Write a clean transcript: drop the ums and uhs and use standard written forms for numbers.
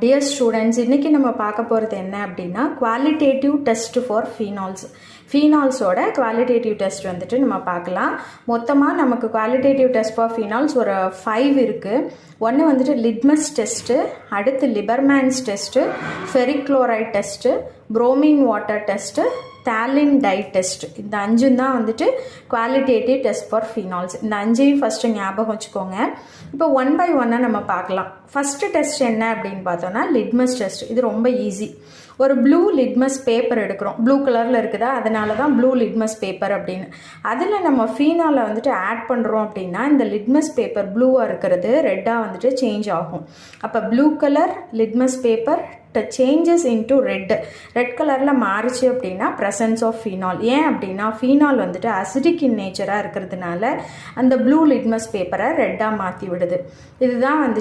Dear students, இன்றைக்கி நம்ம பார்க்க போகிறது என்ன அப்படின்னா குவாலிட்டேட்டிவ் டெஸ்ட் ஃபார் ஃபீனால்ஸோட குவாலிட்டேட்டிவ் டெஸ்ட் வந்துட்டு நம்ம பார்க்கலாம். மொத்தமாக நமக்கு குவாலிட்டேட்டிவ் டெஸ்ட் ஃபார் ஃபீனால்ஸ் ஒரு 5 இருக்குது. ஒன்று வந்துட்டு லிட்மஸ் டெஸ்ட்டு, அடுத்து Liebermann's test, ferric chloride test, bromine water test, phthalein dye test. இந்த 5 தான் வந்துட்டு குவாலிட்டேட்டிவ் டெஸ்ட் ஃபார் ஃபீனால்ஸ். இந்த 5ஐயும் ஃபஸ்ட்டு ஞாபகம் வச்சுக்கோங்க. இப்போ 1 by 1 நம்ம பார்க்கலாம். ஃபஸ்ட்டு டெஸ்ட் என்ன அப்படின்னு பார்த்தோன்னா லிட்மஸ் டெஸ்ட். இது ரொம்ப ஈஸி. ஒரு ப்ளூ லிட்மஸ் பேப்பர் எடுக்கிறோம். ப்ளூ கலரில் இருக்குதா, அதனால தான் ப்ளூ லிட்மஸ் பேப்பர் அப்படின்னு. அதில் நம்ம ஃபீனாலை வந்துட்டு ஆட் பண்ணுறோம் அப்படின்னா இந்த லிட்மஸ் பேப்பர் ப்ளூவாக இருக்கிறது ரெட்டாக வந்துட்டு சேஞ்ச் ஆகும். அப்போ blue colour litmus paper changes into red கலரில் மாறிச்சு அப்படின்னா ப்ரெசன்ஸ் ஆஃப் ஃபீனால். ஏன் அப்படின்னா ஃபீனால் வந்துட்டு அசிடிக் இன் நேச்சராக இருக்கிறதுனால அந்த ப்ளூ லிட்மஸ் பேப்பரை ரெட்டாக மாற்றி விடுது. இதுதான் வந்து